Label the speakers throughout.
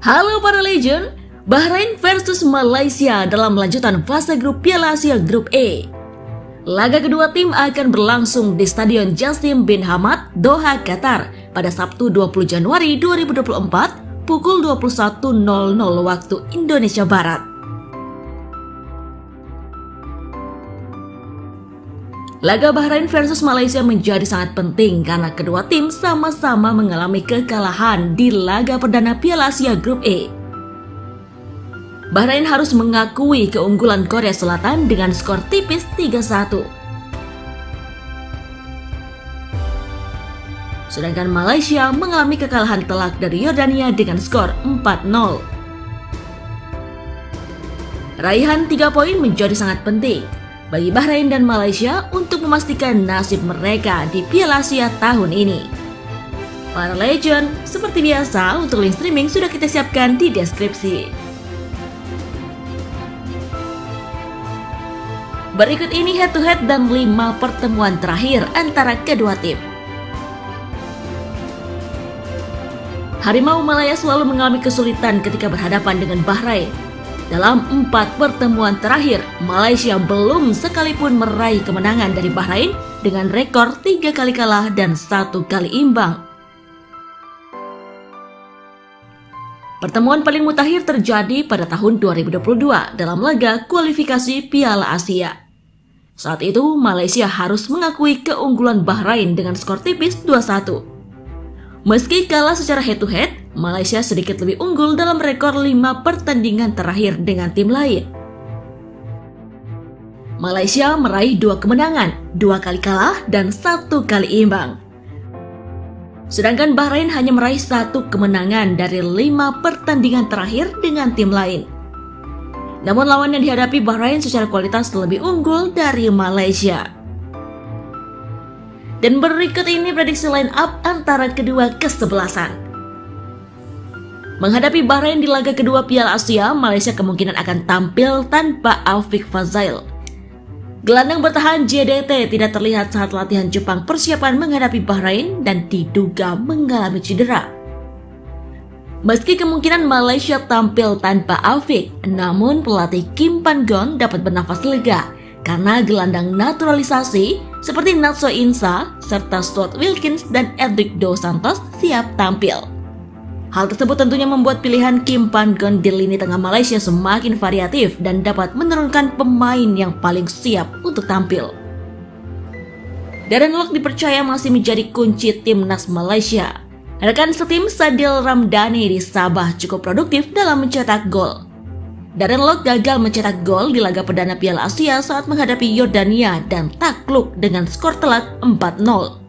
Speaker 1: Halo para legend, Bahrain versus Malaysia dalam lanjutan fase grup Piala Asia Grup E. Laga kedua tim akan berlangsung di Stadion Jassim bin Hamad, Doha, Qatar pada Sabtu 20 Januari 2024 pukul 21.00 waktu Indonesia Barat. Laga Bahrain versus Malaysia menjadi sangat penting karena kedua tim sama-sama mengalami kekalahan di laga perdana Piala Asia Grup E. Bahrain harus mengakui keunggulan Korea Selatan dengan skor tipis 3-1. Sedangkan Malaysia mengalami kekalahan telak dari Yordania dengan skor 4-0. Raihan 3 poin menjadi sangat penting bagi Bahrain dan Malaysia untuk memastikan nasib mereka di Piala Asia tahun ini. Para legend, seperti biasa untuk link streaming sudah kita siapkan di deskripsi. Berikut ini head to head dan 5 pertemuan terakhir antara kedua tim. Harimau Malaya selalu mengalami kesulitan ketika berhadapan dengan Bahrain. Dalam 4 pertemuan terakhir, Malaysia belum sekalipun meraih kemenangan dari Bahrain dengan rekor 3 kali kalah dan 1 kali imbang. Pertemuan paling mutakhir terjadi pada tahun 2022 dalam laga kualifikasi Piala Asia. Saat itu, Malaysia harus mengakui keunggulan Bahrain dengan skor tipis 2-1. Meski kalah secara head-to-head, Malaysia sedikit lebih unggul dalam rekor 5 pertandingan terakhir dengan tim lain. Malaysia meraih 2 kemenangan, 2 kali kalah, dan 1 kali imbang. Sedangkan Bahrain hanya meraih 1 kemenangan dari 5 pertandingan terakhir dengan tim lain. Namun lawan yang dihadapi Bahrain secara kualitas lebih unggul dari Malaysia. Dan berikut ini prediksi line up antara kedua kesebelasan. Menghadapi Bahrain di laga kedua Piala Asia, Malaysia kemungkinan akan tampil tanpa Afiq Fazail. Gelandang bertahan JDT tidak terlihat saat latihan Jepang persiapan menghadapi Bahrain dan diduga mengalami cedera. Meski kemungkinan Malaysia tampil tanpa Afiq, namun pelatih Kim Pan-gon dapat bernafas lega karena gelandang naturalisasi seperti Natso Insa serta Stuart Wilkins dan Edric Dos Santos siap tampil. Hal tersebut tentunya membuat pilihan Kim Pan-gon di lini tengah Malaysia semakin variatif dan dapat menurunkan pemain yang paling siap untuk tampil. Darren Lock dipercaya masih menjadi kunci timnas Malaysia. Rekan setim Sadil Ramdhani di Sabah cukup produktif dalam mencetak gol. Darren Lock gagal mencetak gol di laga perdana Piala Asia saat menghadapi Yordania dan takluk dengan skor telak 4-0.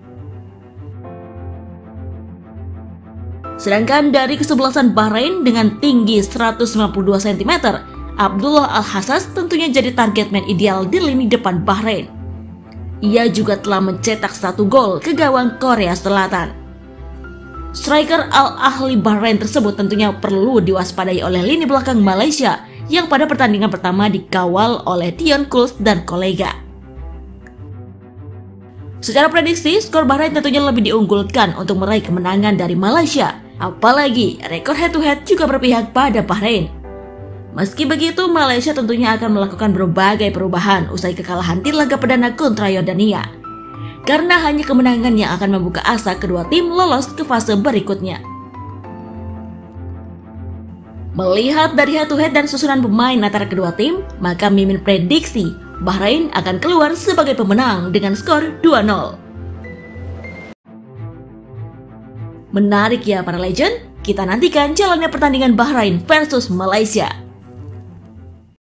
Speaker 1: Sedangkan dari kesebelasan Bahrain dengan tinggi 192 cm, Abdullah Al-Hassas tentunya jadi target man ideal di lini depan Bahrain. Ia juga telah mencetak 1 gol ke gawang Korea Selatan. Striker Al-Ahli Bahrain tersebut tentunya perlu diwaspadai oleh lini belakang Malaysia yang pada pertandingan pertama dikawal oleh Dion Kuls dan kolega. Secara prediksi, skor Bahrain tentunya lebih diunggulkan untuk meraih kemenangan dari Malaysia. Apalagi rekor head-to-head juga berpihak pada Bahrain. Meski begitu, Malaysia tentunya akan melakukan berbagai perubahan usai kekalahan di laga perdana kontra Yordania. Karena hanya kemenangan yang akan membuka asa kedua tim lolos ke fase berikutnya. Melihat dari head-to-head dan susunan pemain antara kedua tim, maka Mimin prediksi Bahrain akan keluar sebagai pemenang dengan skor 2-0. Menarik ya para legend, kita nantikan jalannya pertandingan Bahrain versus Malaysia.